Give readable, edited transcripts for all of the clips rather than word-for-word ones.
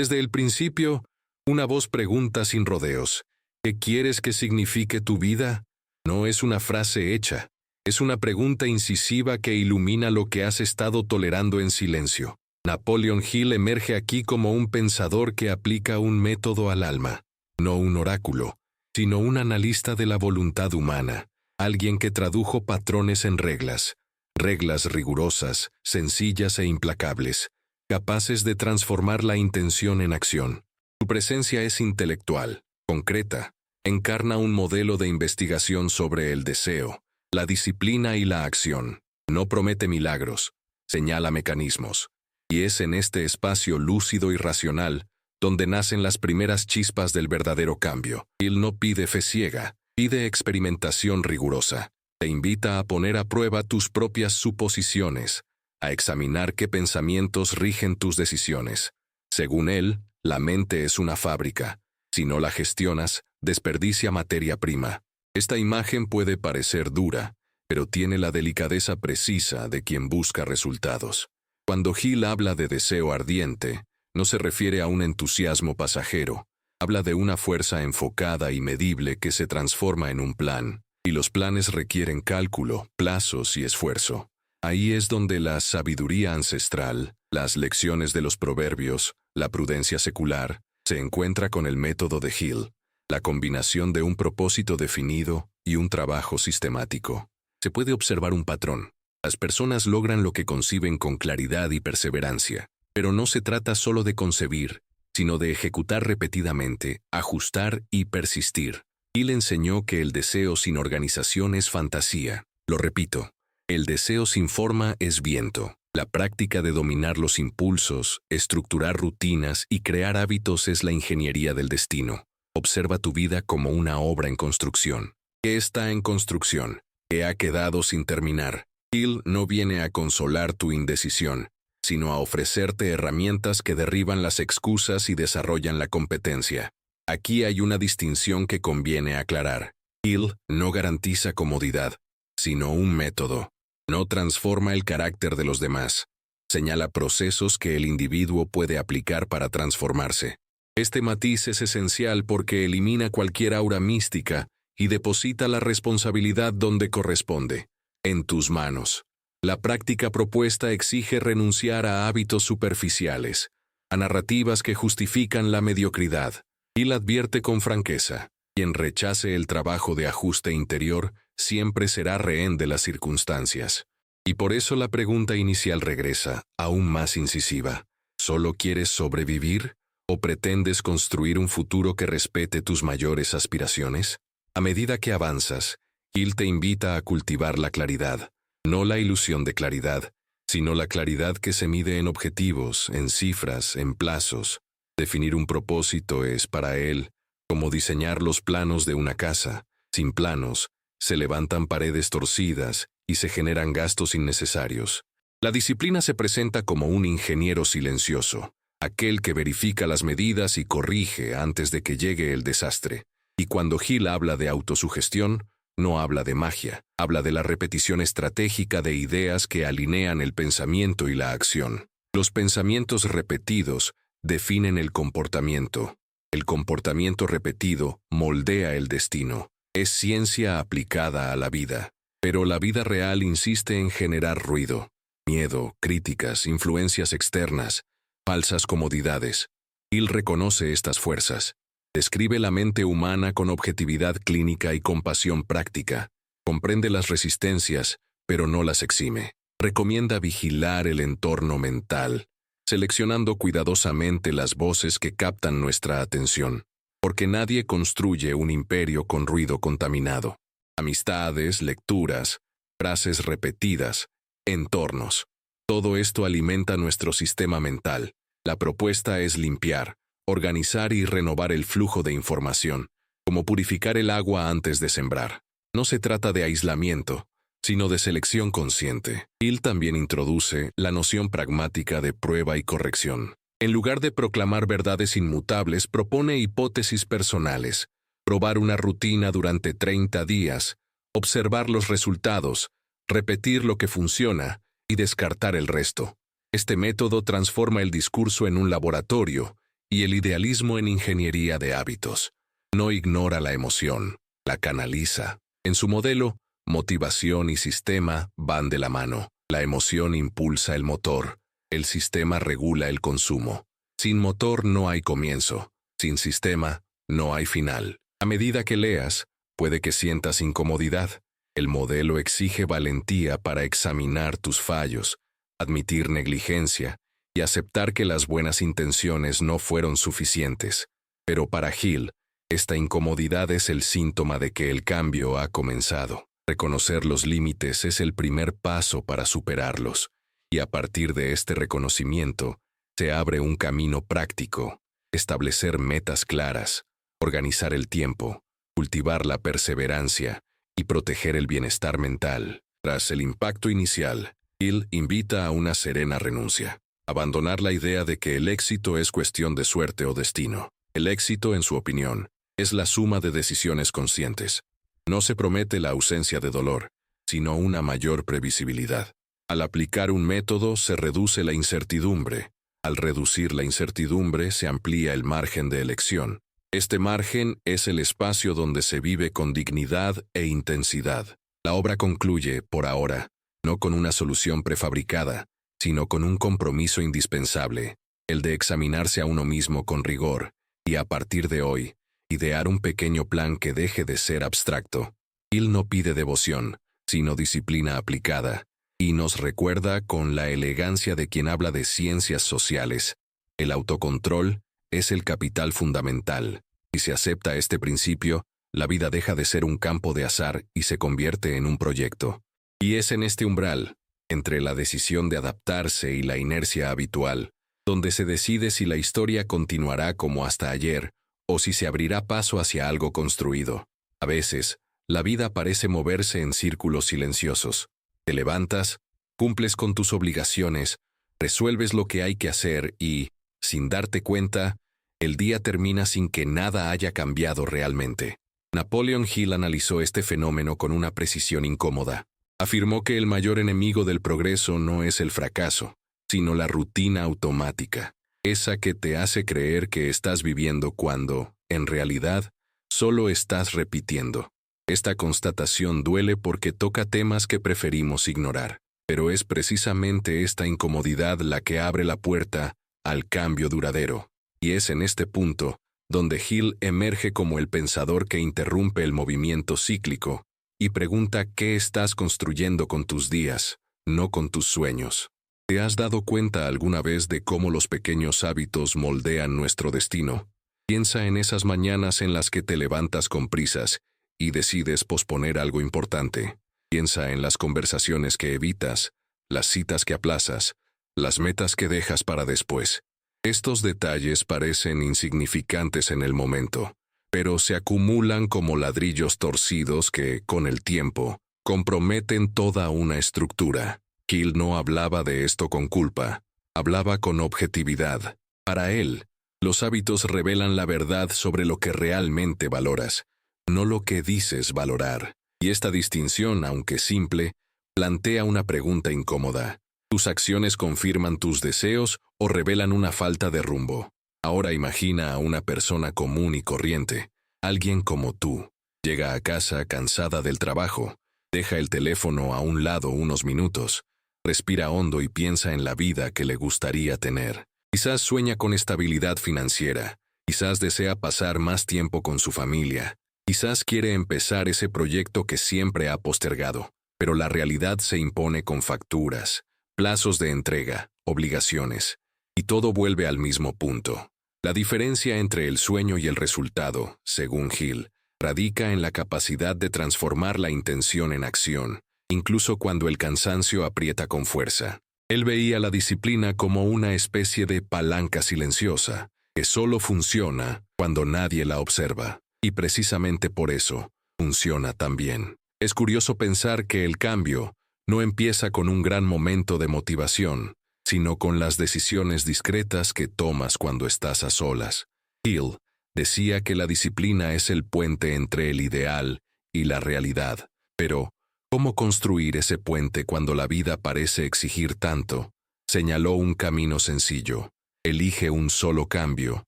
Desde el principio, una voz pregunta sin rodeos, ¿qué quieres que signifique tu vida? No es una frase hecha, es una pregunta incisiva que ilumina lo que has estado tolerando en silencio. Napoleon Hill emerge aquí como un pensador que aplica un método al alma, no un oráculo, sino un analista de la voluntad humana, alguien que tradujo patrones en reglas, reglas rigurosas, sencillas e implacables, capaces de transformar la intención en acción. Su presencia es intelectual, concreta, encarna un modelo de investigación sobre el deseo, la disciplina y la acción. No promete milagros, señala mecanismos. Y es en este espacio lúcido y racional donde nacen las primeras chispas del verdadero cambio. Él no pide fe ciega, pide experimentación rigurosa. Te invita a poner a prueba tus propias suposiciones, a examinar qué pensamientos rigen tus decisiones. Según él, la mente es una fábrica. Si no la gestionas, desperdicia materia prima. Esta imagen puede parecer dura, pero tiene la delicadeza precisa de quien busca resultados. Cuando Hill habla de deseo ardiente, no se refiere a un entusiasmo pasajero, habla de una fuerza enfocada y medible que se transforma en un plan, y los planes requieren cálculo, plazos y esfuerzo. Ahí es donde la sabiduría ancestral, las lecciones de los proverbios, la prudencia secular, se encuentra con el método de Hill, la combinación de un propósito definido y un trabajo sistemático. Se puede observar un patrón. Las personas logran lo que conciben con claridad y perseverancia, pero no se trata solo de concebir, sino de ejecutar repetidamente, ajustar y persistir. Hill enseñó que el deseo sin organización es fantasía. Lo repito, el deseo sin forma es viento. La práctica de dominar los impulsos, estructurar rutinas y crear hábitos es la ingeniería del destino. Observa tu vida como una obra en construcción. ¿Qué está en construcción? ¿Qué ha quedado sin terminar? Hill no viene a consolar tu indecisión, sino a ofrecerte herramientas que derriban las excusas y desarrollan la competencia. Aquí hay una distinción que conviene aclarar. Hill no garantiza comodidad, sino un método. No transforma el carácter de los demás. Señala procesos que el individuo puede aplicar para transformarse. Este matiz es esencial porque elimina cualquier aura mística y deposita la responsabilidad donde corresponde, en tus manos. La práctica propuesta exige renunciar a hábitos superficiales, a narrativas que justifican la mediocridad. Hill advierte con franqueza: quien rechace el trabajo de ajuste interior siempre será rehén de las circunstancias. Y por eso la pregunta inicial regresa, aún más incisiva. ¿Solo quieres sobrevivir? ¿O pretendes construir un futuro que respete tus mayores aspiraciones? A medida que avanzas, Hill te invita a cultivar la claridad, no la ilusión de claridad, sino la claridad que se mide en objetivos, en cifras, en plazos. Definir un propósito es, para él, como diseñar los planos de una casa. Sin planos, se levantan paredes torcidas y se generan gastos innecesarios. La disciplina se presenta como un ingeniero silencioso, aquel que verifica las medidas y corrige antes de que llegue el desastre. Y cuando Hill habla de autosugestión, no habla de magia, habla de la repetición estratégica de ideas que alinean el pensamiento y la acción. Los pensamientos repetidos definen el comportamiento. El comportamiento repetido moldea el destino. Es ciencia aplicada a la vida. Pero la vida real insiste en generar ruido, miedo, críticas, influencias externas, falsas comodidades. Hill reconoce estas fuerzas. Describe la mente humana con objetividad clínica y compasión práctica. Comprende las resistencias, pero no las exime. Recomienda vigilar el entorno mental, seleccionando cuidadosamente las voces que captan nuestra atención. Porque nadie construye un imperio con ruido contaminado. Amistades, lecturas, frases repetidas, entornos. Todo esto alimenta nuestro sistema mental. La propuesta es limpiar, organizar y renovar el flujo de información, como purificar el agua antes de sembrar. No se trata de aislamiento, sino de selección consciente. Hill también introduce la noción pragmática de prueba y corrección. En lugar de proclamar verdades inmutables, propone hipótesis personales, probar una rutina durante 30 días, observar los resultados, repetir lo que funciona y descartar el resto. Este método transforma el discurso en un laboratorio y el idealismo en ingeniería de hábitos. No ignora la emoción, la canaliza. En su modelo, motivación y sistema van de la mano. La emoción impulsa el motor, el sistema regula el consumo. Sin motor no hay comienzo, sin sistema no hay final. A medida que leas, puede que sientas incomodidad. El modelo exige valentía para examinar tus fallos, admitir negligencia y aceptar que las buenas intenciones no fueron suficientes. Pero para Hill, esta incomodidad es el síntoma de que el cambio ha comenzado. Reconocer los límites es el primer paso para superarlos, y a partir de este reconocimiento, se abre un camino práctico, establecer metas claras, organizar el tiempo, cultivar la perseverancia y proteger el bienestar mental. Tras el impacto inicial, Hill invita a una serena renuncia. Abandonar la idea de que el éxito es cuestión de suerte o destino. El éxito, en su opinión, es la suma de decisiones conscientes. No se promete la ausencia de dolor, sino una mayor previsibilidad. Al aplicar un método se reduce la incertidumbre. Al reducir la incertidumbre se amplía el margen de elección. Este margen es el espacio donde se vive con dignidad e intensidad. La obra concluye, por ahora, no con una solución prefabricada, sino con un compromiso indispensable, el de examinarse a uno mismo con rigor, y a partir de hoy, idear un pequeño plan que deje de ser abstracto. Hill no pide devoción, sino disciplina aplicada, y nos recuerda con la elegancia de quien habla de ciencias sociales. El autocontrol es el capital fundamental. Si se acepta este principio, la vida deja de ser un campo de azar y se convierte en un proyecto. Y es en este umbral, entre la decisión de adaptarse y la inercia habitual, donde se decide si la historia continuará como hasta ayer o si se abrirá paso hacia algo construido. A veces, la vida parece moverse en círculos silenciosos. Te levantas, cumples con tus obligaciones, resuelves lo que hay que hacer y, sin darte cuenta, el día termina sin que nada haya cambiado realmente. Napoleon Hill analizó este fenómeno con una precisión incómoda. Afirmó que el mayor enemigo del progreso no es el fracaso, sino la rutina automática, esa que te hace creer que estás viviendo cuando, en realidad, solo estás repitiendo. Esta constatación duele porque toca temas que preferimos ignorar, pero es precisamente esta incomodidad la que abre la puerta al cambio duradero. Y es en este punto donde Hill emerge como el pensador que interrumpe el movimiento cíclico y pregunta qué estás construyendo con tus días, no con tus sueños. ¿Te has dado cuenta alguna vez de cómo los pequeños hábitos moldean nuestro destino? Piensa en esas mañanas en las que te levantas con prisas y decides posponer algo importante. Piensa en las conversaciones que evitas, las citas que aplazas, las metas que dejas para después. Estos detalles parecen insignificantes en el momento, pero se acumulan como ladrillos torcidos que, con el tiempo, comprometen toda una estructura. Hill no hablaba de esto con culpa, hablaba con objetividad. Para él, los hábitos revelan la verdad sobre lo que realmente valoras, no lo que dices valorar. Y esta distinción, aunque simple, plantea una pregunta incómoda. ¿Tus acciones confirman tus deseos o revelan una falta de rumbo? Ahora imagina a una persona común y corriente, alguien como tú. Llega a casa cansada del trabajo, deja el teléfono a un lado unos minutos, respira hondo y piensa en la vida que le gustaría tener. Quizás sueña con estabilidad financiera, quizás desea pasar más tiempo con su familia, quizás quiere empezar ese proyecto que siempre ha postergado, pero la realidad se impone con facturas, plazos de entrega, obligaciones, y todo vuelve al mismo punto. La diferencia entre el sueño y el resultado, según Hill, radica en la capacidad de transformar la intención en acción, incluso cuando el cansancio aprieta con fuerza. Él veía la disciplina como una especie de palanca silenciosa, que solo funciona cuando nadie la observa, y precisamente por eso, funciona tan bien. Es curioso pensar que el cambio no empieza con un gran momento de motivación, sino con las decisiones discretas que tomas cuando estás a solas. Hill decía que la disciplina es el puente entre el ideal y la realidad, pero ¿cómo construir ese puente cuando la vida parece exigir tanto? Señaló un camino sencillo. Elige un solo cambio,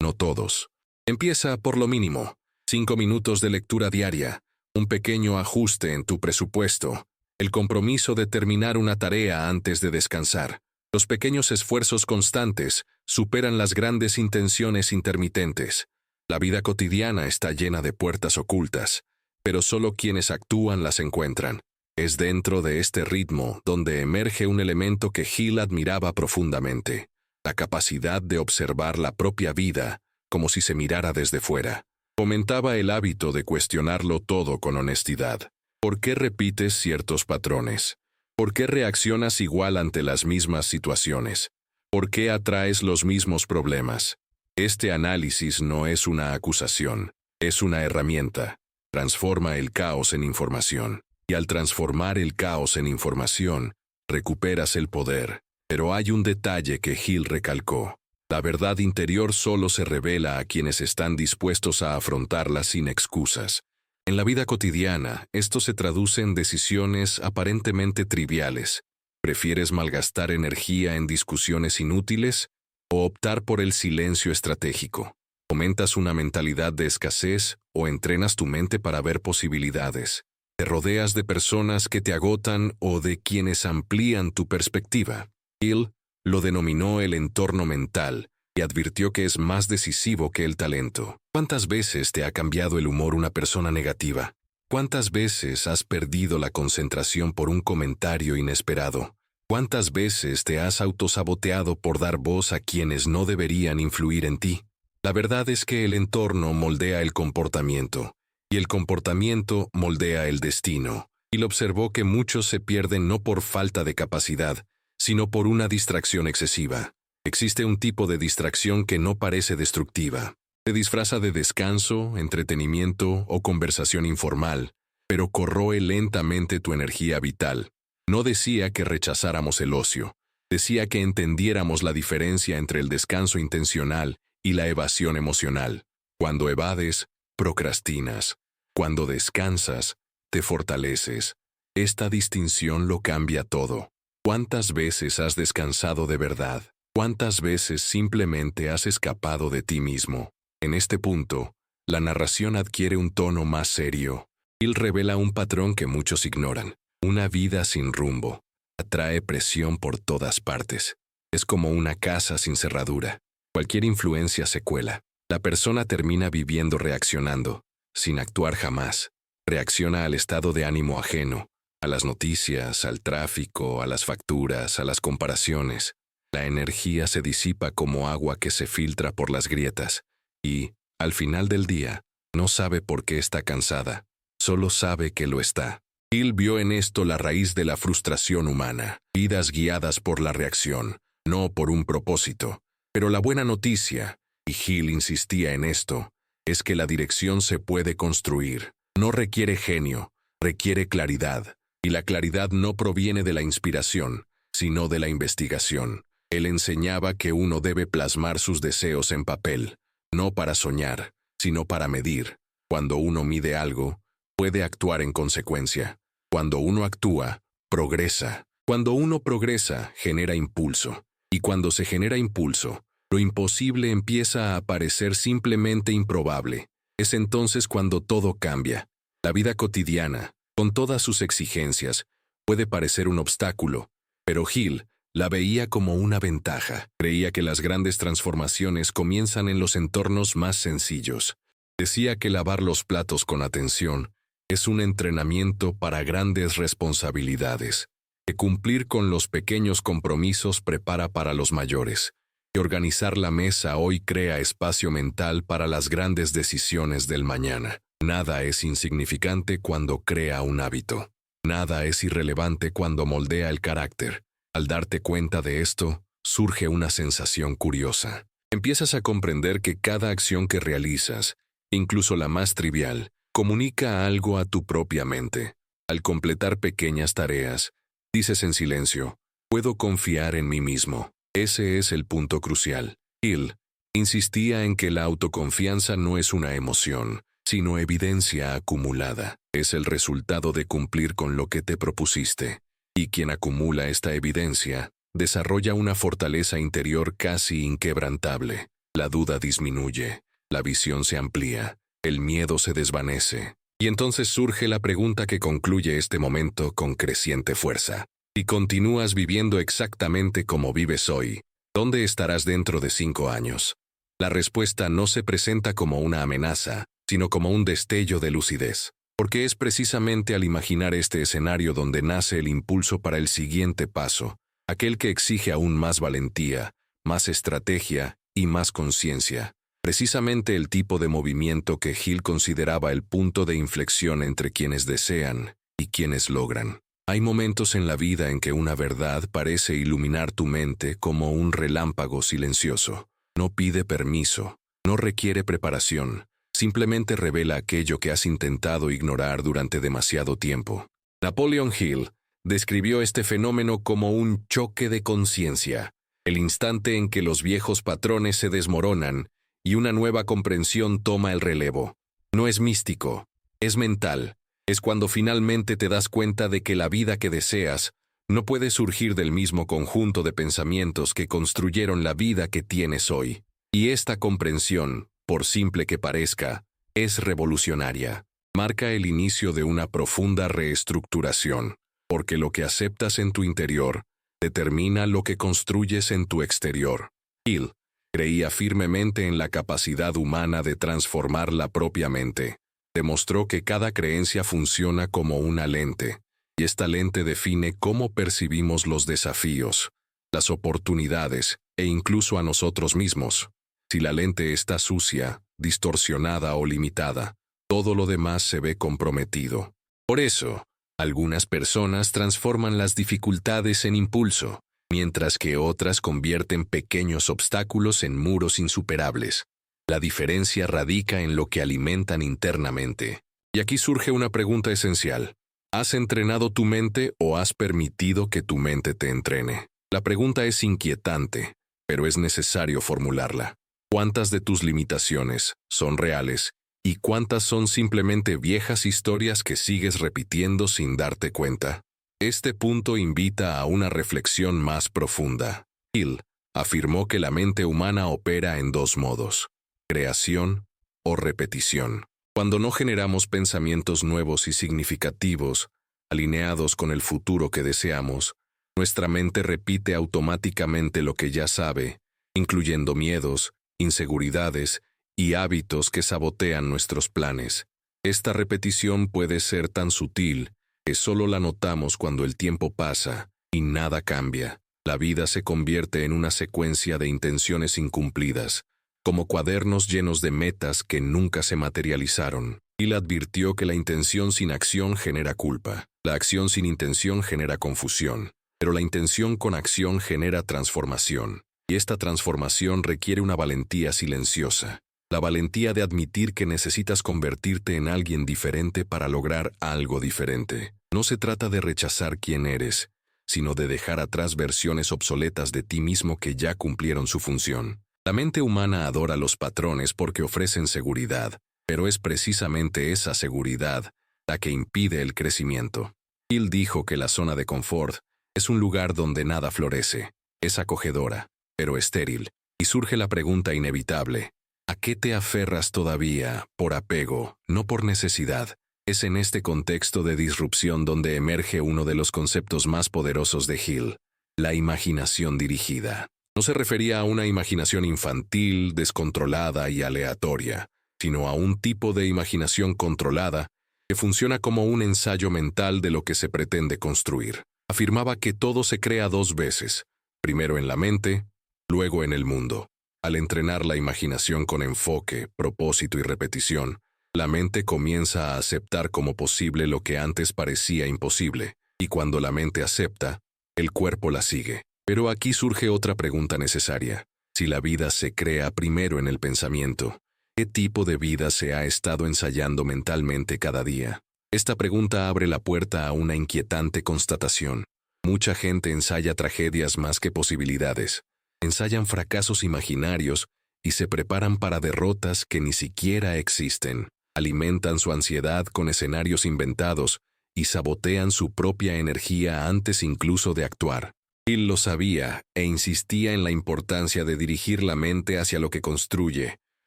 no todos. Empieza por lo mínimo. 5 minutos de lectura diaria, un pequeño ajuste en tu presupuesto, el compromiso de terminar una tarea antes de descansar. Los pequeños esfuerzos constantes superan las grandes intenciones intermitentes. La vida cotidiana está llena de puertas ocultas, pero solo quienes actúan las encuentran. Es dentro de este ritmo donde emerge un elemento que Hill admiraba profundamente, la capacidad de observar la propia vida como si se mirara desde fuera. Fomentaba el hábito de cuestionarlo todo con honestidad. ¿Por qué repites ciertos patrones? ¿Por qué reaccionas igual ante las mismas situaciones? ¿Por qué atraes los mismos problemas? Este análisis no es una acusación, es una herramienta. Transforma el caos en información. Y al transformar el caos en información, recuperas el poder. Pero hay un detalle que Hill recalcó. La verdad interior solo se revela a quienes están dispuestos a afrontarla sin excusas. En la vida cotidiana, esto se traduce en decisiones aparentemente triviales. ¿Prefieres malgastar energía en discusiones inútiles o optar por el silencio estratégico? ¿Fomentas una mentalidad de escasez o entrenas tu mente para ver posibilidades? ¿Te rodeas de personas que te agotan o de quienes amplían tu perspectiva? Hill lo denominó el entorno mental y advirtió que es más decisivo que el talento. ¿Cuántas veces te ha cambiado el humor una persona negativa? ¿Cuántas veces has perdido la concentración por un comentario inesperado? ¿Cuántas veces te has autosaboteado por dar voz a quienes no deberían influir en ti? La verdad es que el entorno moldea el comportamiento, y el comportamiento moldea el destino. Hill observó que muchos se pierden no por falta de capacidad, sino por una distracción excesiva. Existe un tipo de distracción que no parece destructiva. Se disfraza de descanso, entretenimiento o conversación informal, pero corroe lentamente tu energía vital. No decía que rechazáramos el ocio, decía que entendiéramos la diferencia entre el descanso intencional y la evasión emocional. Cuando evades, procrastinas. Cuando descansas, te fortaleces. Esta distinción lo cambia todo. ¿Cuántas veces has descansado de verdad? ¿Cuántas veces simplemente has escapado de ti mismo? En este punto, la narración adquiere un tono más serio. Hill revela un patrón que muchos ignoran. Una vida sin rumbo. Atrae presión por todas partes. Es como una casa sin cerradura. Cualquier influencia se cuela. La persona termina viviendo reaccionando, sin actuar jamás. Reacciona al estado de ánimo ajeno, a las noticias, al tráfico, a las facturas, a las comparaciones. La energía se disipa como agua que se filtra por las grietas y, al final del día, no sabe por qué está cansada, solo sabe que lo está. Hill vio en esto la raíz de la frustración humana, vidas guiadas por la reacción, no por un propósito. Pero la buena noticia, y Hill insistía en esto, es que la dirección se puede construir. No requiere genio, requiere claridad. Y la claridad no proviene de la inspiración, sino de la investigación. Él enseñaba que uno debe plasmar sus deseos en papel, no para soñar, sino para medir. Cuando uno mide algo, puede actuar en consecuencia. Cuando uno actúa, progresa. Cuando uno progresa, genera impulso. Y cuando se genera impulso, lo imposible empieza a parecer simplemente improbable. Es entonces cuando todo cambia. La vida cotidiana, con todas sus exigencias, puede parecer un obstáculo, pero Hill la veía como una ventaja. Creía que las grandes transformaciones comienzan en los entornos más sencillos. Decía que lavar los platos con atención es un entrenamiento para grandes responsabilidades, que cumplir con los pequeños compromisos prepara para los mayores, que organizar la mesa hoy crea espacio mental para las grandes decisiones del mañana. Nada es insignificante cuando crea un hábito. Nada es irrelevante cuando moldea el carácter. Al darte cuenta de esto, surge una sensación curiosa. Empiezas a comprender que cada acción que realizas, incluso la más trivial, comunica algo a tu propia mente. Al completar pequeñas tareas, dices en silencio, puedo confiar en mí mismo. Ese es el punto crucial. Hill insistía en que la autoconfianza no es una emoción, sino evidencia acumulada. Es el resultado de cumplir con lo que te propusiste. Y quien acumula esta evidencia, desarrolla una fortaleza interior casi inquebrantable. la duda disminuye, la visión se amplía, el miedo se desvanece. Y entonces surge la pregunta que concluye este momento con creciente fuerza. Si continúas viviendo exactamente como vives hoy, ¿dónde estarás dentro de 5 años? La respuesta no se presenta como una amenaza, sino como un destello de lucidez. Porque es precisamente al imaginar este escenario donde nace el impulso para el siguiente paso, aquel que exige aún más valentía, más estrategia y más conciencia. Precisamente el tipo de movimiento que Hill consideraba el punto de inflexión entre quienes desean y quienes logran. Hay momentos en la vida en que una verdad parece iluminar tu mente como un relámpago silencioso. No pide permiso, no requiere preparación, simplemente revela aquello que has intentado ignorar durante demasiado tiempo. Napoleon Hill describió este fenómeno como un choque de conciencia, el instante en que los viejos patrones se desmoronan y una nueva comprensión toma el relevo. No es místico, es mental. Es cuando finalmente te das cuenta de que la vida que deseas no puede surgir del mismo conjunto de pensamientos que construyeron la vida que tienes hoy. Y esta comprensión, por simple que parezca, es revolucionaria. Marca el inicio de una profunda reestructuración, porque lo que aceptas en tu interior determina lo que construyes en tu exterior. Hill creía firmemente en la capacidad humana de transformar la propia mente. Demostró que cada creencia funciona como una lente, y esta lente define cómo percibimos los desafíos, las oportunidades e incluso a nosotros mismos. Si la lente está sucia, distorsionada o limitada, todo lo demás se ve comprometido. Por eso, algunas personas transforman las dificultades en impulso, mientras que otras convierten pequeños obstáculos en muros insuperables. La diferencia radica en lo que alimentan internamente. Y aquí surge una pregunta esencial. ¿Has entrenado tu mente o has permitido que tu mente te entrene? La pregunta es inquietante, pero es necesario formularla. ¿Cuántas de tus limitaciones son reales y cuántas son simplemente viejas historias que sigues repitiendo sin darte cuenta? Este punto invita a una reflexión más profunda. Hill afirmó que la mente humana opera en 2 modos: creación o repetición. Cuando no generamos pensamientos nuevos y significativos, alineados con el futuro que deseamos, nuestra mente repite automáticamente lo que ya sabe, incluyendo miedos, inseguridades y hábitos que sabotean nuestros planes. Esta repetición puede ser tan sutil que solo la notamos cuando el tiempo pasa y nada cambia. La vida se convierte en una secuencia de intenciones incumplidas, como cuadernos llenos de metas que nunca se materializaron. Hill advirtió que la intención sin acción genera culpa, la acción sin intención genera confusión, pero la intención con acción genera transformación. Y esta transformación requiere una valentía silenciosa, la valentía de admitir que necesitas convertirte en alguien diferente para lograr algo diferente. No se trata de rechazar quién eres, sino de dejar atrás versiones obsoletas de ti mismo que ya cumplieron su función. La mente humana adora los patrones porque ofrecen seguridad, pero es precisamente esa seguridad la que impide el crecimiento. Hill dijo que la zona de confort es un lugar donde nada florece, es acogedora, pero estéril, y surge la pregunta inevitable: ¿a qué te aferras todavía por apego, no por necesidad? Es en este contexto de disrupción donde emerge uno de los conceptos más poderosos de Hill: la imaginación dirigida. No se refería a una imaginación infantil, descontrolada y aleatoria, sino a un tipo de imaginación controlada que funciona como un ensayo mental de lo que se pretende construir. Afirmaba que todo se crea 2 veces, primero en la mente, luego en el mundo. Al entrenar la imaginación con enfoque, propósito y repetición, la mente comienza a aceptar como posible lo que antes parecía imposible, y cuando la mente acepta, el cuerpo la sigue. Pero aquí surge otra pregunta necesaria. Si la vida se crea primero en el pensamiento, ¿qué tipo de vida se ha estado ensayando mentalmente cada día? Esta pregunta abre la puerta a una inquietante constatación. Mucha gente ensaya tragedias más que posibilidades. Ensayan fracasos imaginarios y se preparan para derrotas que ni siquiera existen. Alimentan su ansiedad con escenarios inventados y sabotean su propia energía antes incluso de actuar. Hill lo sabía e insistía en la importancia de dirigir la mente hacia lo que construye,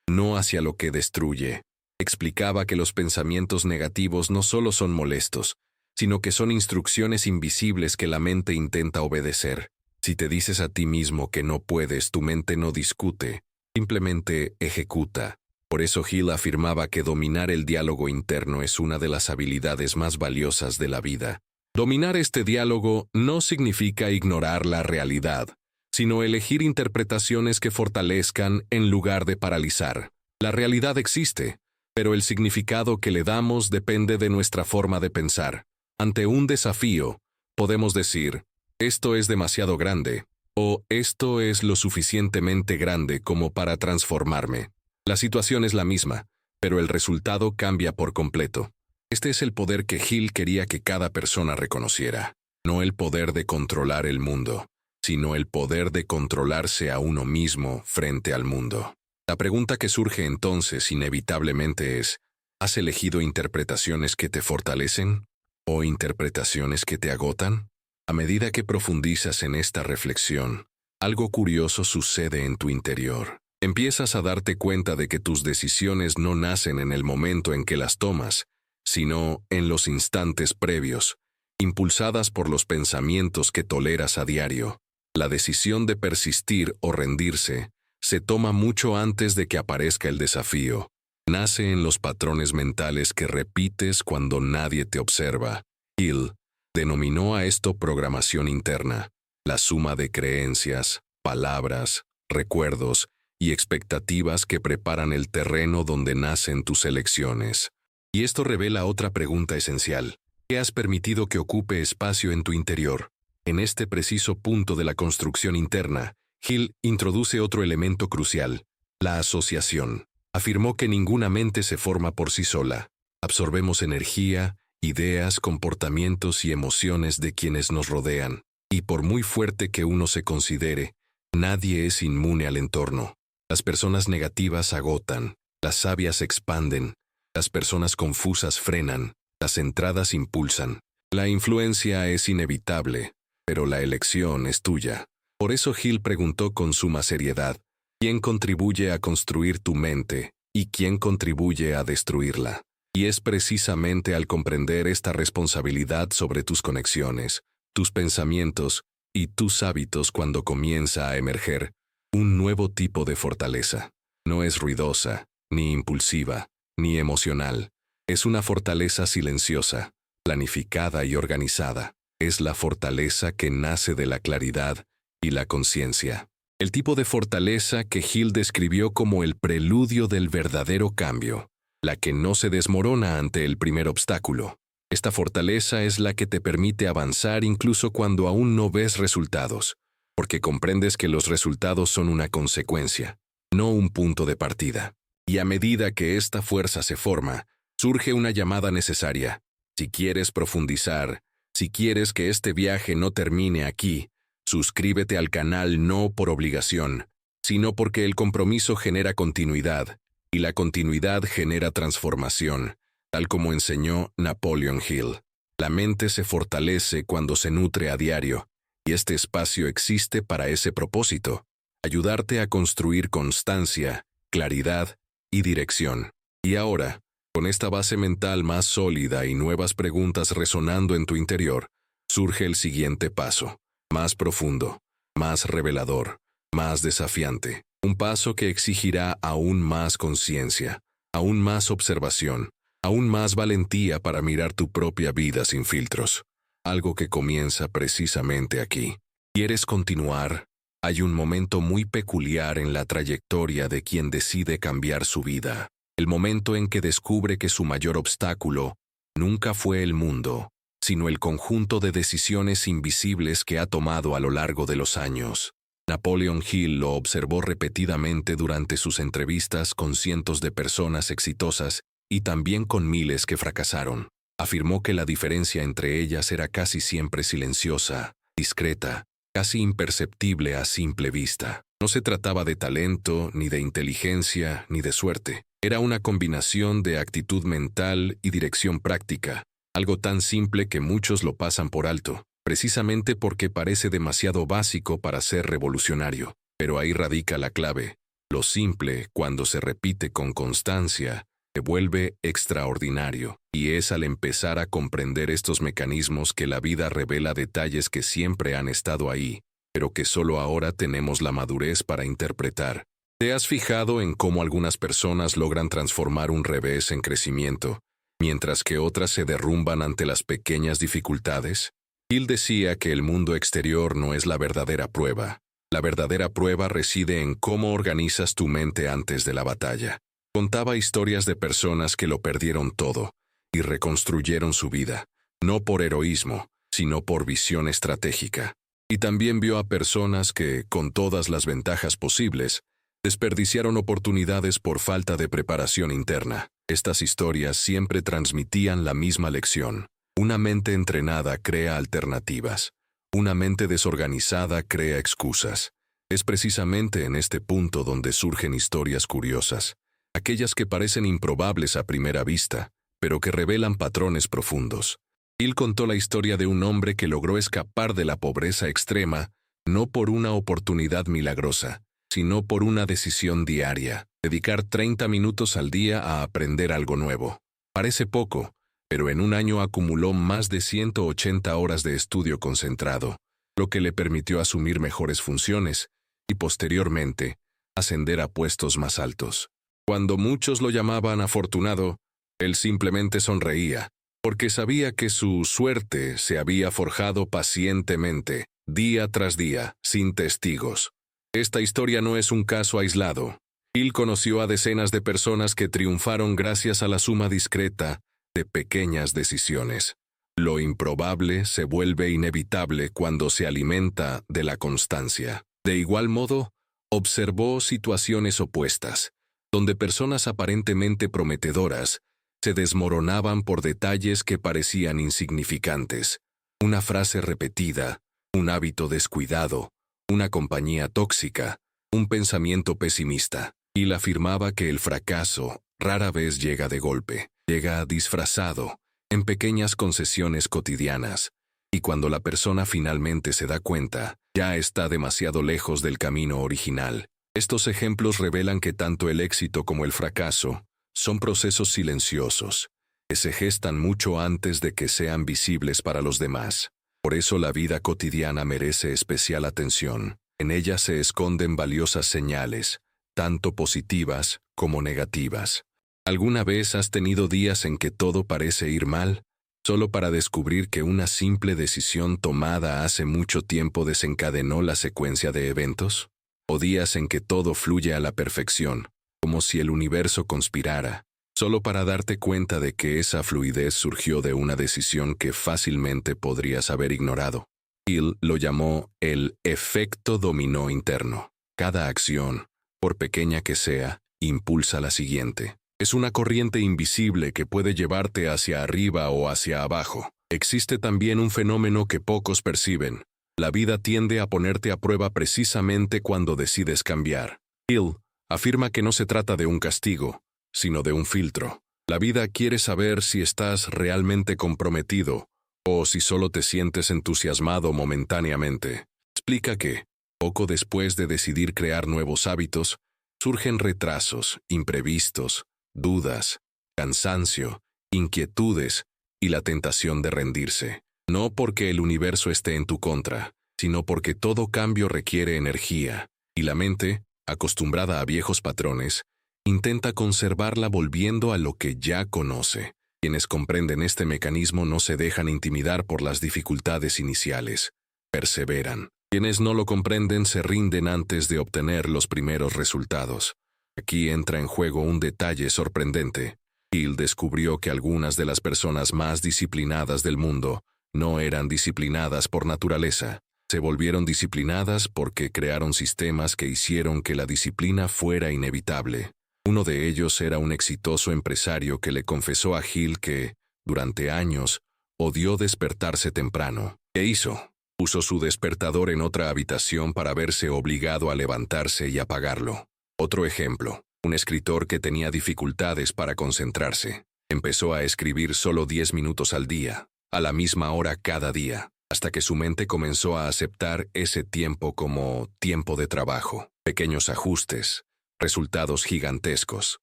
no hacia lo que destruye. Explicaba que los pensamientos negativos no solo son molestos, sino que son instrucciones invisibles que la mente intenta obedecer. Si te dices a ti mismo que no puedes, tu mente no discute, simplemente ejecuta. Por eso Hill afirmaba que dominar el diálogo interno es una de las habilidades más valiosas de la vida. Dominar este diálogo no significa ignorar la realidad, sino elegir interpretaciones que fortalezcan en lugar de paralizar. La realidad existe, pero el significado que le damos depende de nuestra forma de pensar. Ante un desafío, podemos decir, esto es demasiado grande, o esto es lo suficientemente grande como para transformarme. La situación es la misma, pero el resultado cambia por completo. Este es el poder que Hill quería que cada persona reconociera. No el poder de controlar el mundo, sino el poder de controlarse a uno mismo frente al mundo. La pregunta que surge entonces inevitablemente es, ¿has elegido interpretaciones que te fortalecen o interpretaciones que te agotan? A medida que profundizas en esta reflexión, algo curioso sucede en tu interior. Empiezas a darte cuenta de que tus decisiones no nacen en el momento en que las tomas, sino en los instantes previos, impulsadas por los pensamientos que toleras a diario. La decisión de persistir o rendirse se toma mucho antes de que aparezca el desafío. Nace en los patrones mentales que repites cuando nadie te observa. Hill denominó a esto programación interna, la suma de creencias, palabras, recuerdos y expectativas que preparan el terreno donde nacen tus elecciones. Y esto revela otra pregunta esencial. ¿Qué has permitido que ocupe espacio en tu interior? En este preciso punto de la construcción interna, Hill introduce otro elemento crucial, la asociación. Afirmó que ninguna mente se forma por sí sola. Absorbemos energía, ideas, comportamientos y emociones de quienes nos rodean. Y por muy fuerte que uno se considere, nadie es inmune al entorno. Las personas negativas agotan, las sabias expanden, las personas confusas frenan, las centradas impulsan. La influencia es inevitable, pero la elección es tuya. Por eso Hill preguntó con suma seriedad, ¿quién contribuye a construir tu mente y quién contribuye a destruirla? Y es precisamente al comprender esta responsabilidad sobre tus conexiones, tus pensamientos y tus hábitos cuando comienza a emerger un nuevo tipo de fortaleza. No es ruidosa, ni impulsiva, ni emocional. Es una fortaleza silenciosa, planificada y organizada. Es la fortaleza que nace de la claridad y la conciencia. El tipo de fortaleza que Hill describió como el preludio del verdadero cambio, la que no se desmorona ante el primer obstáculo. Esta fortaleza es la que te permite avanzar incluso cuando aún no ves resultados, porque comprendes que los resultados son una consecuencia, no un punto de partida. Y a medida que esta fuerza se forma, surge una llamada necesaria. Si quieres profundizar, si quieres que este viaje no termine aquí, suscríbete al canal no por obligación, sino porque el compromiso genera continuidad, y la continuidad genera transformación, tal como enseñó Napoleon Hill. La mente se fortalece cuando se nutre a diario, y este espacio existe para ese propósito, ayudarte a construir constancia, claridad y dirección. Y ahora, con esta base mental más sólida y nuevas preguntas resonando en tu interior, surge el siguiente paso, más profundo, más revelador, más desafiante. Un paso que exigirá aún más conciencia, aún más observación, aún más valentía para mirar tu propia vida sin filtros. Algo que comienza precisamente aquí. ¿Quieres continuar? Hay un momento muy peculiar en la trayectoria de quien decide cambiar su vida. El momento en que descubre que su mayor obstáculo nunca fue el mundo, sino el conjunto de decisiones invisibles que ha tomado a lo largo de los años. Napoleon Hill lo observó repetidamente durante sus entrevistas con cientos de personas exitosas y también con miles que fracasaron. Afirmó que la diferencia entre ellas era casi siempre silenciosa, discreta, casi imperceptible a simple vista. No se trataba de talento, ni de inteligencia, ni de suerte. Era una combinación de actitud mental y dirección práctica, algo tan simple que muchos lo pasan por alto. precisamente porque parece demasiado básico para ser revolucionario. Pero ahí radica la clave. Lo simple, cuando se repite con constancia, se vuelve extraordinario. Y es al empezar a comprender estos mecanismos que la vida revela detalles que siempre han estado ahí, pero que solo ahora tenemos la madurez para interpretar. ¿Te has fijado en cómo algunas personas logran transformar un revés en crecimiento, mientras que otras se derrumban ante las pequeñas dificultades? Hill decía que el mundo exterior no es la verdadera prueba. La verdadera prueba reside en cómo organizas tu mente antes de la batalla. Contaba historias de personas que lo perdieron todo y reconstruyeron su vida, no por heroísmo, sino por visión estratégica. Y también vio a personas que, con todas las ventajas posibles, desperdiciaron oportunidades por falta de preparación interna. Estas historias siempre transmitían la misma lección. Una mente entrenada crea alternativas. Una mente desorganizada crea excusas. Es precisamente en este punto donde surgen historias curiosas, aquellas que parecen improbables a primera vista, pero que revelan patrones profundos. Hill contó la historia de un hombre que logró escapar de la pobreza extrema, no por una oportunidad milagrosa, sino por una decisión diaria, dedicar 30 minutos al día a aprender algo nuevo. Parece poco, pero en un año acumuló más de 180 horas de estudio concentrado, lo que le permitió asumir mejores funciones y, posteriormente, ascender a puestos más altos. Cuando muchos lo llamaban afortunado, él simplemente sonreía, porque sabía que su suerte se había forjado pacientemente, día tras día, sin testigos. Esta historia no es un caso aislado. Hill conoció a decenas de personas que triunfaron gracias a la suma discreta de pequeñas decisiones. Lo improbable se vuelve inevitable cuando se alimenta de la constancia. De igual modo, observó situaciones opuestas, donde personas aparentemente prometedoras se desmoronaban por detalles que parecían insignificantes. Una frase repetida, un hábito descuidado, una compañía tóxica, un pensamiento pesimista. Hill afirmaba que el fracaso rara vez llega de golpe, llega disfrazado, en pequeñas concesiones cotidianas, y cuando la persona finalmente se da cuenta, ya está demasiado lejos del camino original. Estos ejemplos revelan que tanto el éxito como el fracaso son procesos silenciosos, que se gestan mucho antes de que sean visibles para los demás. Por eso la vida cotidiana merece especial atención. En ella se esconden valiosas señales, tanto positivas como negativas. ¿Alguna vez has tenido días en que todo parece ir mal, solo para descubrir que una simple decisión tomada hace mucho tiempo desencadenó la secuencia de eventos? ¿O días en que todo fluye a la perfección, como si el universo conspirara, solo para darte cuenta de que esa fluidez surgió de una decisión que fácilmente podrías haber ignorado? Hill lo llamó el efecto dominó interno. Cada acción, por pequeña que sea, impulsa la siguiente. Es una corriente invisible que puede llevarte hacia arriba o hacia abajo. Existe también un fenómeno que pocos perciben. La vida tiende a ponerte a prueba precisamente cuando decides cambiar. Hill afirma que no se trata de un castigo, sino de un filtro. La vida quiere saber si estás realmente comprometido o si solo te sientes entusiasmado momentáneamente. Explica que, poco después de decidir crear nuevos hábitos, surgen retrasos, imprevistos, dudas, cansancio, inquietudes y la tentación de rendirse. No porque el universo esté en tu contra, sino porque todo cambio requiere energía, y la mente, acostumbrada a viejos patrones, intenta conservarla volviendo a lo que ya conoce. Quienes comprenden este mecanismo no se dejan intimidar por las dificultades iniciales. Perseveran. Quienes no lo comprenden se rinden antes de obtener los primeros resultados. Aquí entra en juego un detalle sorprendente. Hill descubrió que algunas de las personas más disciplinadas del mundo no eran disciplinadas por naturaleza. Se volvieron disciplinadas porque crearon sistemas que hicieron que la disciplina fuera inevitable. Uno de ellos era un exitoso empresario que le confesó a Hill que, durante años, odió despertarse temprano. ¿Qué hizo? Puso su despertador en otra habitación para verse obligado a levantarse y apagarlo. Otro ejemplo, un escritor que tenía dificultades para concentrarse. Empezó a escribir solo 10 minutos al día, a la misma hora cada día. hasta que su mente comenzó a aceptar ese tiempo como tiempo de trabajo, pequeños ajustes, resultados gigantescos.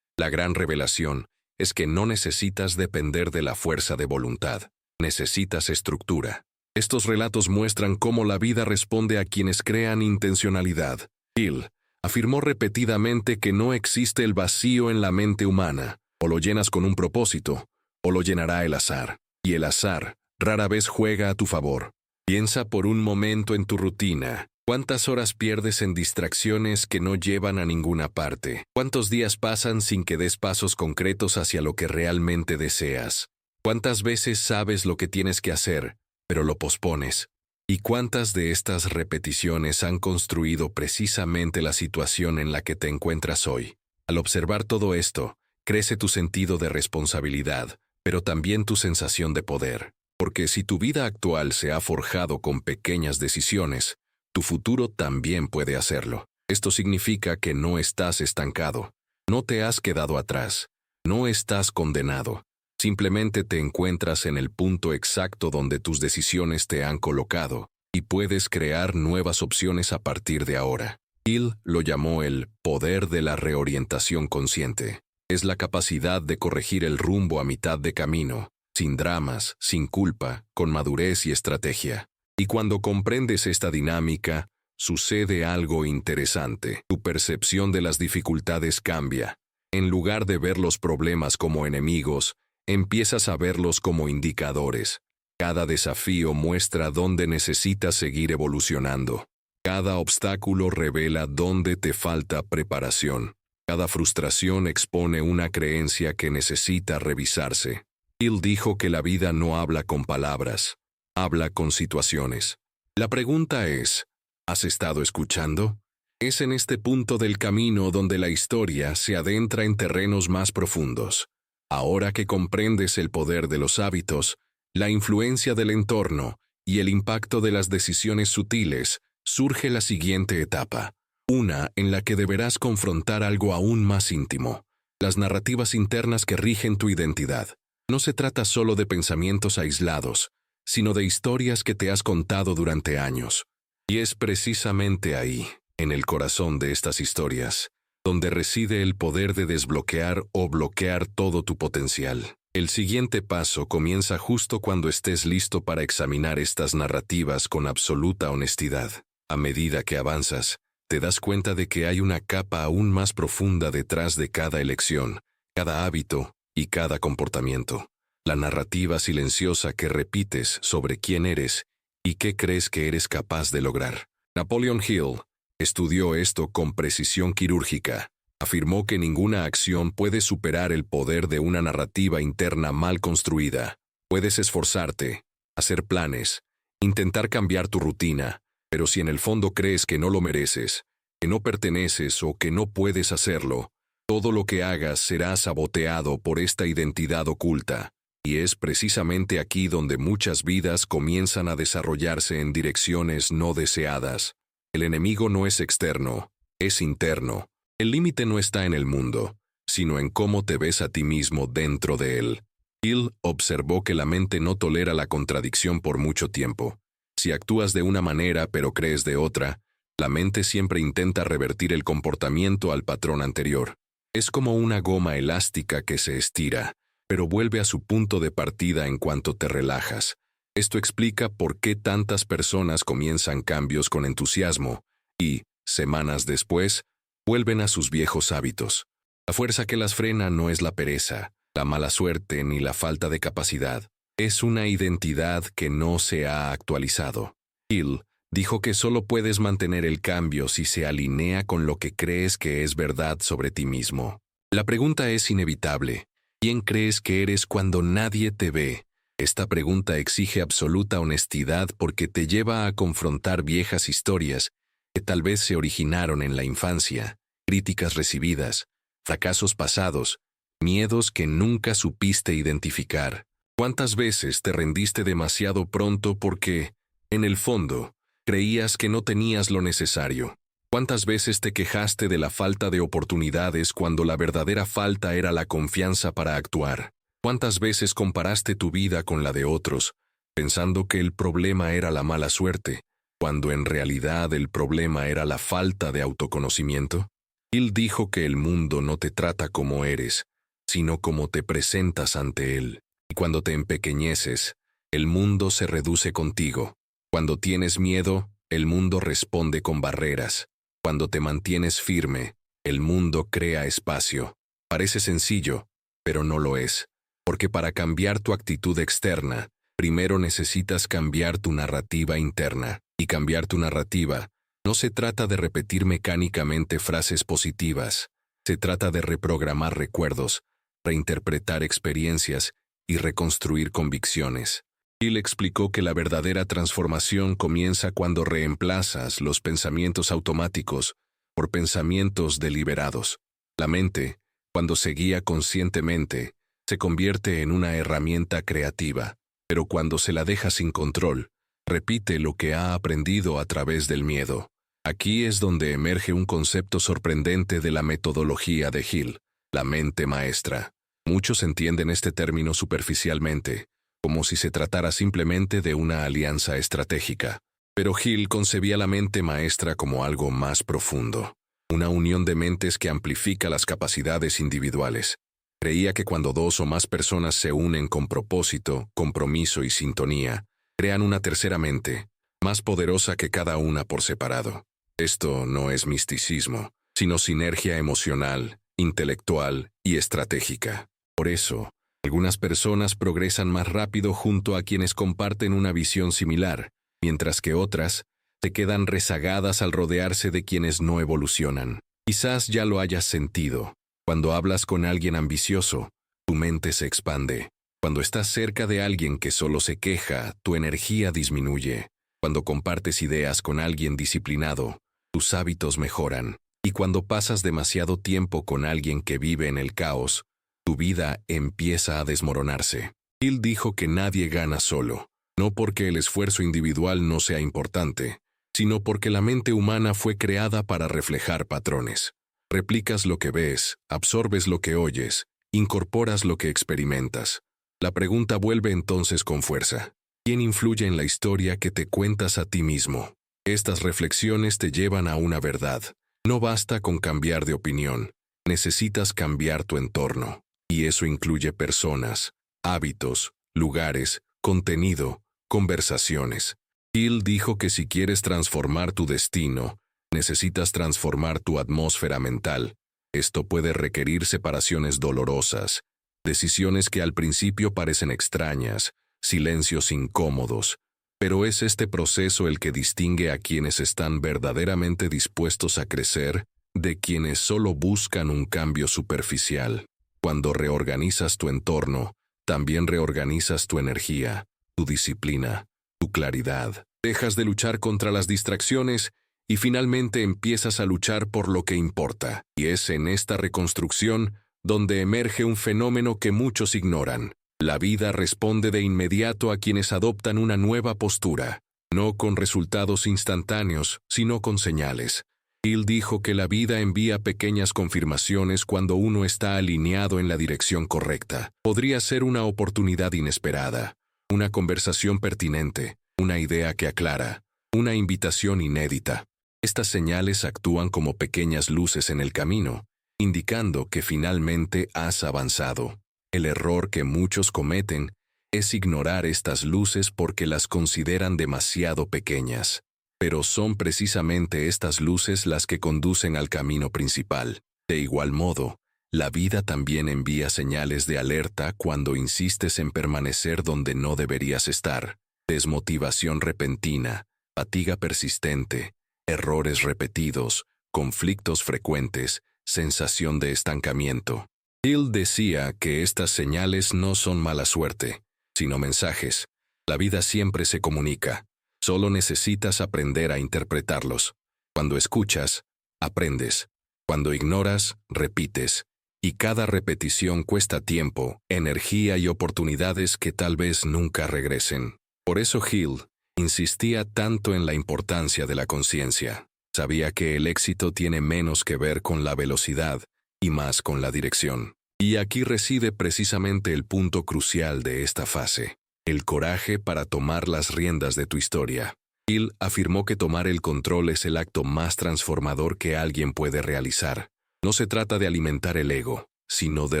La gran revelación es que no necesitas depender de la fuerza de voluntad, necesitas estructura. Estos relatos muestran cómo la vida responde a quienes crean intencionalidad. Hill afirmó repetidamente que no existe el vacío en la mente humana. O lo llenas con un propósito, o lo llenará el azar. Y el azar rara vez juega a tu favor. Piensa por un momento en tu rutina. ¿Cuántas horas pierdes en distracciones que no llevan a ninguna parte? ¿Cuántos días pasan sin que des pasos concretos hacia lo que realmente deseas? ¿Cuántas veces sabes lo que tienes que hacer, pero lo pospones? ¿Y cuántas de estas repeticiones han construido precisamente la situación en la que te encuentras hoy? Al observar todo esto, crece tu sentido de responsabilidad, pero también tu sensación de poder. Porque si tu vida actual se ha forjado con pequeñas decisiones, tu futuro también puede hacerlo. Esto significa que no estás estancado, no te has quedado atrás, no estás condenado. Simplemente te encuentras en el punto exacto donde tus decisiones te han colocado y puedes crear nuevas opciones a partir de ahora. Hill lo llamó el poder de la reorientación consciente. Es la capacidad de corregir el rumbo a mitad de camino, sin dramas, sin culpa, con madurez y estrategia. Y cuando comprendes esta dinámica, sucede algo interesante. Tu percepción de las dificultades cambia. En lugar de ver los problemas como enemigos, empiezas a verlos como indicadores. Cada desafío muestra dónde necesitas seguir evolucionando. Cada obstáculo revela dónde te falta preparación. Cada frustración expone una creencia que necesita revisarse. Hill dijo que la vida no habla con palabras, habla con situaciones. La pregunta es, ¿has estado escuchando? Es en este punto del camino donde la historia se adentra en terrenos más profundos. Ahora que comprendes el poder de los hábitos, la influencia del entorno y el impacto de las decisiones sutiles, surge la siguiente etapa. Una en la que deberás confrontar algo aún más íntimo, las narrativas internas que rigen tu identidad. No se trata solo de pensamientos aislados, sino de historias que te has contado durante años. Y es precisamente ahí, en el corazón de estas historias, donde reside el poder de desbloquear o bloquear todo tu potencial. El siguiente paso comienza justo cuando estés listo para examinar estas narrativas con absoluta honestidad. A medida que avanzas, te das cuenta de que hay una capa aún más profunda detrás de cada elección, cada hábito y cada comportamiento. La narrativa silenciosa que repites sobre quién eres y qué crees que eres capaz de lograr. Napoleon Hill estudió esto con precisión quirúrgica. Afirmó que ninguna acción puede superar el poder de una narrativa interna mal construida. Puedes esforzarte, hacer planes, intentar cambiar tu rutina, pero si en el fondo crees que no lo mereces, que no perteneces o que no puedes hacerlo, todo lo que hagas será saboteado por esta identidad oculta. Y es precisamente aquí donde muchas vidas comienzan a desarrollarse en direcciones no deseadas. El enemigo no es externo, es interno. El límite no está en el mundo, sino en cómo te ves a ti mismo dentro de él. Hill observó que la mente no tolera la contradicción por mucho tiempo. Si actúas de una manera pero crees de otra, la mente siempre intenta revertir el comportamiento al patrón anterior. Es como una goma elástica que se estira, pero vuelve a su punto de partida en cuanto te relajas. Esto explica por qué tantas personas comienzan cambios con entusiasmo y, semanas después, vuelven a sus viejos hábitos. La fuerza que las frena no es la pereza, la mala suerte ni la falta de capacidad. Es una identidad que no se ha actualizado. Hill dijo que solo puedes mantener el cambio si se alinea con lo que crees que es verdad sobre ti mismo. La pregunta es inevitable. ¿Quién crees que eres cuando nadie te ve? Esta pregunta exige absoluta honestidad porque te lleva a confrontar viejas historias que tal vez se originaron en la infancia, críticas recibidas, fracasos pasados, miedos que nunca supiste identificar. ¿Cuántas veces te rendiste demasiado pronto porque, en el fondo, creías que no tenías lo necesario? ¿Cuántas veces te quejaste de la falta de oportunidades cuando la verdadera falta era la confianza para actuar? ¿Cuántas veces comparaste tu vida con la de otros, pensando que el problema era la mala suerte, cuando en realidad el problema era la falta de autoconocimiento? Hill dijo que el mundo no te trata como eres, sino como te presentas ante él. Y cuando te empequeñeces, el mundo se reduce contigo. Cuando tienes miedo, el mundo responde con barreras. Cuando te mantienes firme, el mundo crea espacio. Parece sencillo, pero no lo es. Porque para cambiar tu actitud externa, primero necesitas cambiar tu narrativa interna. Y cambiar tu narrativa no se trata de repetir mecánicamente frases positivas. Se trata de reprogramar recuerdos, reinterpretar experiencias y reconstruir convicciones. Hill explicó que la verdadera transformación comienza cuando reemplazas los pensamientos automáticos por pensamientos deliberados. La mente, cuando se guía conscientemente, se convierte en una herramienta creativa, pero cuando se la deja sin control, repite lo que ha aprendido a través del miedo. Aquí es donde emerge un concepto sorprendente de la metodología de Hill, la mente maestra. Muchos entienden este término superficialmente, como si se tratara simplemente de una alianza estratégica. Pero Hill concebía la mente maestra como algo más profundo, una unión de mentes que amplifica las capacidades individuales. Creía que cuando dos o más personas se unen con propósito, compromiso y sintonía, crean una tercera mente, más poderosa que cada una por separado. Esto no es misticismo, sino sinergia emocional, intelectual y estratégica. Por eso, algunas personas progresan más rápido junto a quienes comparten una visión similar, mientras que otras se quedan rezagadas al rodearse de quienes no evolucionan. Quizás ya lo hayas sentido. Cuando hablas con alguien ambicioso, tu mente se expande. Cuando estás cerca de alguien que solo se queja, tu energía disminuye. Cuando compartes ideas con alguien disciplinado, tus hábitos mejoran. Y cuando pasas demasiado tiempo con alguien que vive en el caos, tu vida empieza a desmoronarse. Hill dijo que nadie gana solo, no porque el esfuerzo individual no sea importante, sino porque la mente humana fue creada para reflejar patrones. Replicas lo que ves, absorbes lo que oyes, incorporas lo que experimentas. La pregunta vuelve entonces con fuerza. ¿Quién influye en la historia que te cuentas a ti mismo? Estas reflexiones te llevan a una verdad. No basta con cambiar de opinión, necesitas cambiar tu entorno. Y eso incluye personas, hábitos, lugares, contenido, conversaciones. Hill dijo que si quieres transformar tu destino, necesitas transformar tu atmósfera mental. Esto puede requerir separaciones dolorosas, decisiones que al principio parecen extrañas, silencios incómodos, pero es este proceso el que distingue a quienes están verdaderamente dispuestos a crecer de quienes solo buscan un cambio superficial. Cuando reorganizas tu entorno, también reorganizas tu energía, tu disciplina, tu claridad. Dejas de luchar contra las distracciones y finalmente empiezas a luchar por lo que importa. Y es en esta reconstrucción donde emerge un fenómeno que muchos ignoran. La vida responde de inmediato a quienes adoptan una nueva postura, no con resultados instantáneos, sino con señales. Hill dijo que la vida envía pequeñas confirmaciones cuando uno está alineado en la dirección correcta. Podría ser una oportunidad inesperada, una conversación pertinente, una idea que aclara, una invitación inédita. Estas señales actúan como pequeñas luces en el camino, indicando que finalmente has avanzado. El error que muchos cometen es ignorar estas luces porque las consideran demasiado pequeñas. Pero son precisamente estas luces las que conducen al camino principal. De igual modo, la vida también envía señales de alerta cuando insistes en permanecer donde no deberías estar. Desmotivación repentina, fatiga persistente, errores repetidos, conflictos frecuentes, sensación de estancamiento. Hill decía que estas señales no son mala suerte, sino mensajes. La vida siempre se comunica. Solo necesitas aprender a interpretarlos. Cuando escuchas, aprendes. Cuando ignoras, repites. Y cada repetición cuesta tiempo, energía y oportunidades que tal vez nunca regresen. Por eso Hill insistía tanto en la importancia de la conciencia. Sabía que el éxito tiene menos que ver con la velocidad y más con la dirección. Y aquí reside precisamente el punto crucial de esta fase. el coraje para tomar las riendas de tu historia. Hill afirmó que tomar el control es el acto más transformador que alguien puede realizar. No se trata de alimentar el ego, sino de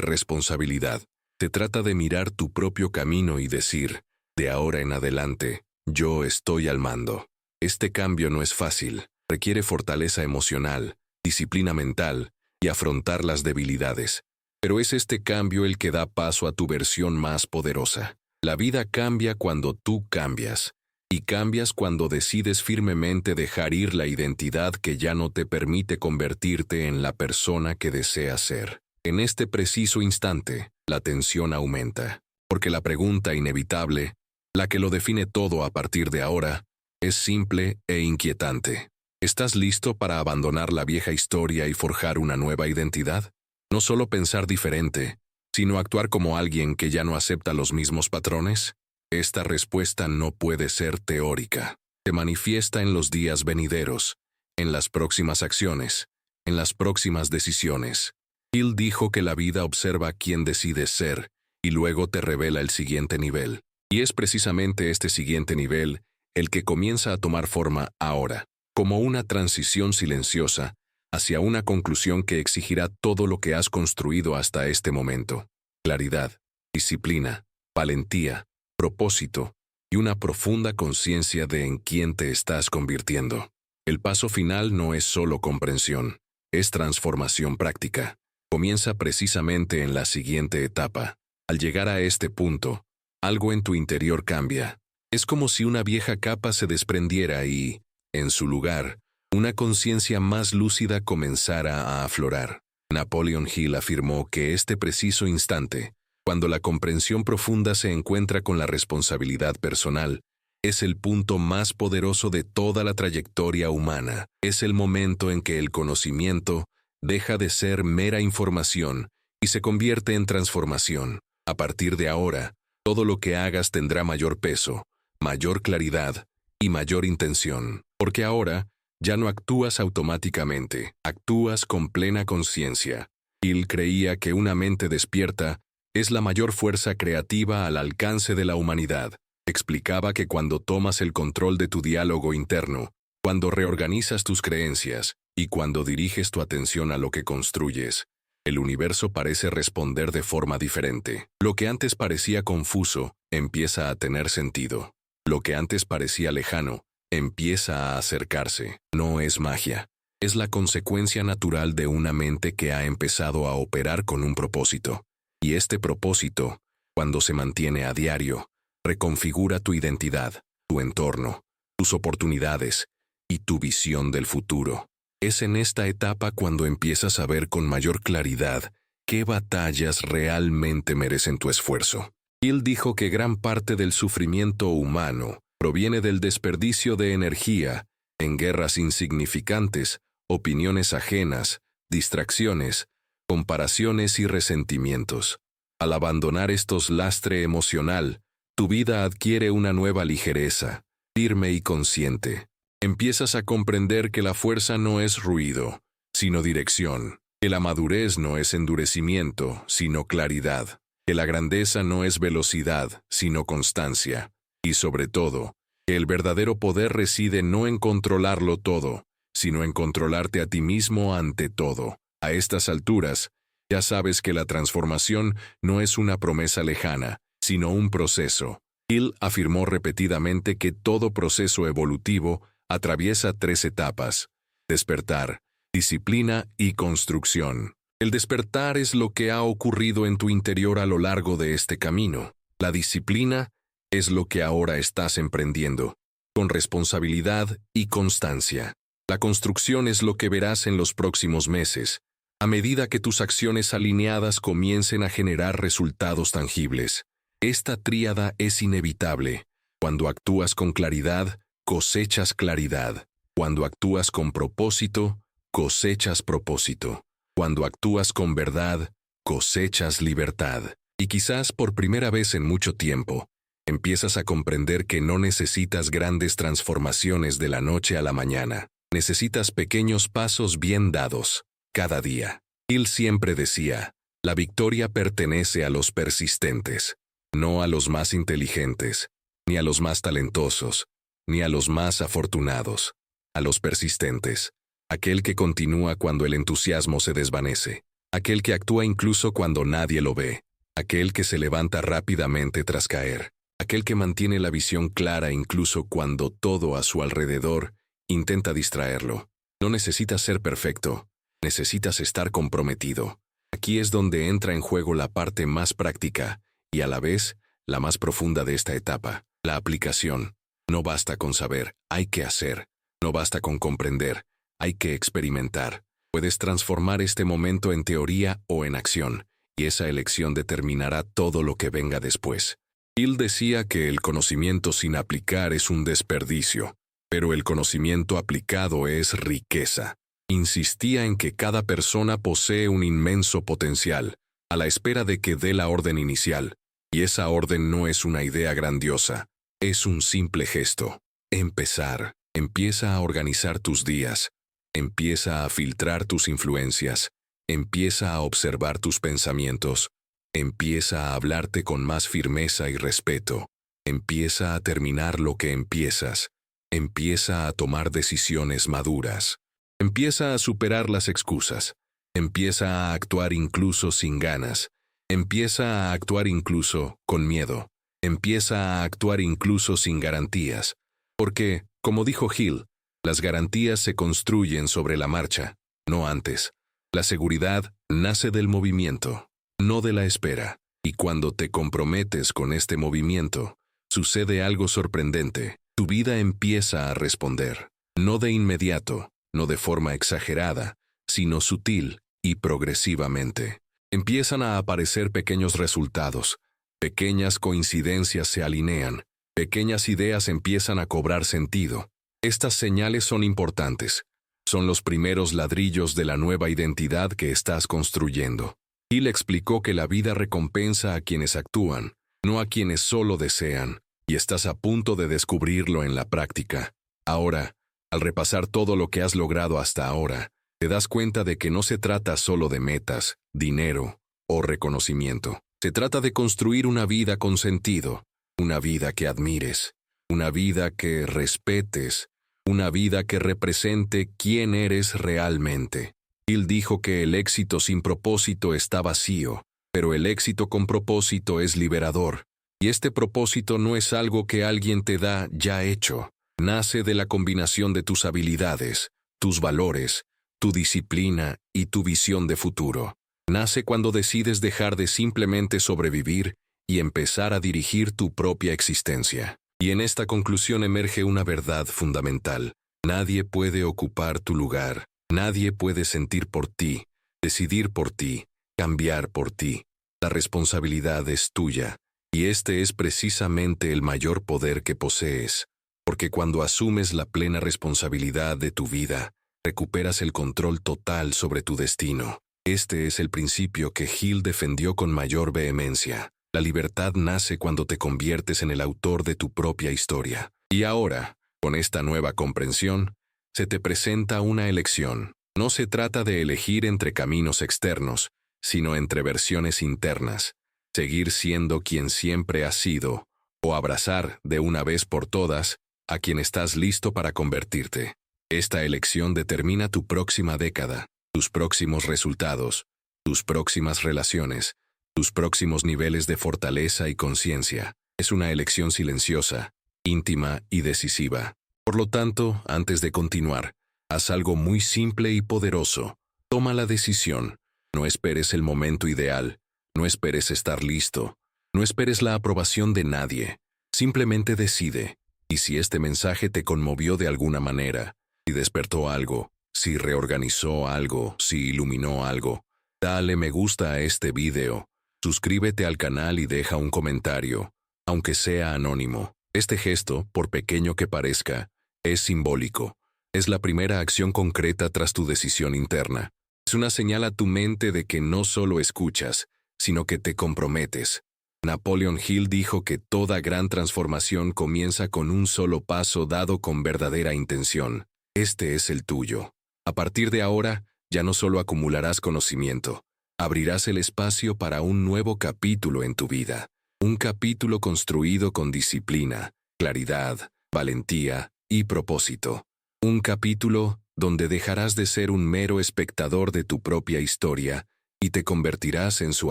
responsabilidad. Se trata de mirar tu propio camino y decir, de ahora en adelante, yo estoy al mando. Este cambio no es fácil, requiere fortaleza emocional, disciplina mental y afrontar las debilidades. Pero es este cambio el que da paso a tu versión más poderosa. La vida cambia cuando tú cambias, y cambias cuando decides firmemente dejar ir la identidad que ya no te permite convertirte en la persona que deseas ser. En este preciso instante, la tensión aumenta, porque la pregunta inevitable, la que lo define todo a partir de ahora, es simple e inquietante. ¿Estás listo para abandonar la vieja historia y forjar una nueva identidad? No solo pensar diferente, sino actuar como alguien que ya no acepta los mismos patrones. Esta respuesta no puede ser teórica. Se manifiesta en los días venideros, en las próximas acciones, en las próximas decisiones. Hill dijo que la vida observa quién decides ser y luego te revela el siguiente nivel. Y es precisamente este siguiente nivel el que comienza a tomar forma ahora, como una transición silenciosa hacia una conclusión que exigirá todo lo que has construido hasta este momento. Claridad, disciplina, valentía, propósito y una profunda conciencia de en quién te estás convirtiendo. El paso final no es solo comprensión, es transformación práctica. Comienza precisamente en la siguiente etapa. Al llegar a este punto, algo en tu interior cambia. Es como si una vieja capa se desprendiera y, en su lugar, una conciencia más lúcida comenzara a aflorar. Napoleon Hill afirmó que este preciso instante, cuando la comprensión profunda se encuentra con la responsabilidad personal, es el punto más poderoso de toda la trayectoria humana. Es el momento en que el conocimiento deja de ser mera información y se convierte en transformación. A partir de ahora, todo lo que hagas tendrá mayor peso, mayor claridad y mayor intención, porque ahora ya no actúas automáticamente, actúas con plena conciencia. Hill creía que una mente despierta es la mayor fuerza creativa al alcance de la humanidad. Explicaba que cuando tomas el control de tu diálogo interno, cuando reorganizas tus creencias y cuando diriges tu atención a lo que construyes, el universo parece responder de forma diferente. Lo que antes parecía confuso empieza a tener sentido. Lo que antes parecía lejano empieza a acercarse. No es magia. Es la consecuencia natural de una mente que ha empezado a operar con un propósito. Y este propósito, cuando se mantiene a diario, reconfigura tu identidad, tu entorno, tus oportunidades y tu visión del futuro. Es en esta etapa cuando empiezas a ver con mayor claridad qué batallas realmente merecen tu esfuerzo. Hill dijo que gran parte del sufrimiento humano proviene del desperdicio de energía en guerras insignificantes, opiniones ajenas, distracciones, comparaciones y resentimientos. Al abandonar estos lastre emocional, tu vida adquiere una nueva ligereza, firme y consciente. Empiezas a comprender que la fuerza no es ruido, sino dirección, que la madurez no es endurecimiento, sino claridad, que la grandeza no es velocidad, sino constancia, y sobre todo, que el verdadero poder reside no en controlarlo todo, sino en controlarte a ti mismo ante todo. A estas alturas, ya sabes que la transformación no es una promesa lejana, sino un proceso. Hill afirmó repetidamente que todo proceso evolutivo atraviesa 3 etapas: despertar, disciplina y construcción. El despertar es lo que ha ocurrido en tu interior a lo largo de este camino. La disciplina es lo que ahora estás emprendiendo, con responsabilidad y constancia. La construcción es lo que verás en los próximos meses, a medida que tus acciones alineadas comiencen a generar resultados tangibles. Esta tríada es inevitable. Cuando actúas con claridad, cosechas claridad. Cuando actúas con propósito, cosechas propósito. Cuando actúas con verdad, cosechas libertad. Y quizás por primera vez en mucho tiempo, empiezas a comprender que no necesitas grandes transformaciones de la noche a la mañana. Necesitas pequeños pasos bien dados, cada día. Hill siempre decía, la victoria pertenece a los persistentes. no a los más inteligentes, ni a los más talentosos, ni a los más afortunados, a los persistentes, aquel que continúa cuando el entusiasmo se desvanece, aquel que actúa incluso cuando nadie lo ve, aquel que se levanta rápidamente tras caer, aquel que mantiene la visión clara incluso cuando todo a su alrededor intenta distraerlo. No necesitas ser perfecto, necesitas estar comprometido. Aquí es donde entra en juego la parte más práctica y a la vez la más profunda de esta etapa, la aplicación. No basta con saber, hay que hacer. No basta con comprender, hay que experimentar. Puedes transformar este momento en teoría o en acción, y esa elección determinará todo lo que venga después. Hill decía que el conocimiento sin aplicar es un desperdicio, pero el conocimiento aplicado es riqueza. Insistía en que cada persona posee un inmenso potencial, a la espera de que dé la orden inicial, y esa orden no es una idea grandiosa, es un simple gesto. Empezar. Empieza a organizar tus días, empieza a filtrar tus influencias, empieza a observar tus pensamientos, empieza a hablarte con más firmeza y respeto, empieza a terminar lo que empiezas, empieza a tomar decisiones maduras, empieza a superar las excusas, empieza a actuar incluso sin ganas, empieza a actuar incluso con miedo, empieza a actuar incluso sin garantías, porque, como dijo Hill, las garantías se construyen sobre la marcha, no antes. La seguridad nace del movimiento, no de la espera. Y cuando te comprometes con este movimiento, sucede algo sorprendente. Tu vida empieza a responder, no de inmediato, no de forma exagerada, sino sutil y progresivamente. Empiezan a aparecer pequeños resultados, pequeñas coincidencias se alinean, pequeñas ideas empiezan a cobrar sentido. Estas señales son importantes. Son los primeros ladrillos de la nueva identidad que estás construyendo. Hill explicó que la vida recompensa a quienes actúan, no a quienes solo desean, y estás a punto de descubrirlo en la práctica. Ahora, al repasar todo lo que has logrado hasta ahora, te das cuenta de que no se trata solo de metas, dinero o reconocimiento. Se trata de construir una vida con sentido, una vida que admires, una vida que respetes, una vida que represente quién eres realmente. Hill dijo que el éxito sin propósito está vacío, pero el éxito con propósito es liberador. Y este propósito no es algo que alguien te da ya hecho. Nace de la combinación de tus habilidades, tus valores, tu disciplina y tu visión de futuro. Nace cuando decides dejar de simplemente sobrevivir y empezar a dirigir tu propia existencia. Y en esta conclusión emerge una verdad fundamental. Nadie puede ocupar tu lugar. Nadie puede sentir por ti, decidir por ti, cambiar por ti. La responsabilidad es tuya, y este es precisamente el mayor poder que posees. Porque cuando asumes la plena responsabilidad de tu vida, recuperas el control total sobre tu destino. Este es el principio que Hill defendió con mayor vehemencia. La libertad nace cuando te conviertes en el autor de tu propia historia. Y ahora, con esta nueva comprensión, se te presenta una elección. No se trata de elegir entre caminos externos, sino entre versiones internas. Seguir siendo quien siempre has sido, o abrazar, de una vez por todas, a quien estás listo para convertirte. Esta elección determina tu próxima década, tus próximos resultados, tus próximas relaciones, tus próximos niveles de fortaleza y conciencia. Es una elección silenciosa, íntima y decisiva. Por lo tanto, antes de continuar, haz algo muy simple y poderoso. Toma la decisión. No esperes el momento ideal. No esperes estar listo. No esperes la aprobación de nadie. Simplemente decide. Y si este mensaje te conmovió de alguna manera, si despertó algo, si reorganizó algo, si iluminó algo, dale me gusta a este video. Suscríbete al canal y deja un comentario, aunque sea anónimo. Este gesto, por pequeño que parezca, es simbólico. Es la primera acción concreta tras tu decisión interna. Es una señal a tu mente de que no solo escuchas, sino que te comprometes. Napoleon Hill dijo que toda gran transformación comienza con un solo paso dado con verdadera intención. Este es el tuyo. A partir de ahora, ya no solo acumularás conocimiento, abrirás el espacio para un nuevo capítulo en tu vida. Un capítulo construido con disciplina, claridad, valentía y propósito. Un capítulo donde dejarás de ser un mero espectador de tu propia historia y te convertirás en su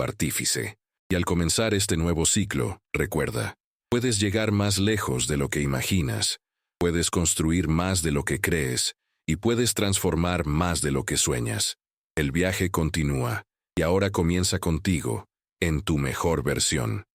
artífice. Y al comenzar este nuevo ciclo, recuerda, puedes llegar más lejos de lo que imaginas, puedes construir más de lo que crees y puedes transformar más de lo que sueñas. El viaje continúa y ahora comienza contigo, en tu mejor versión.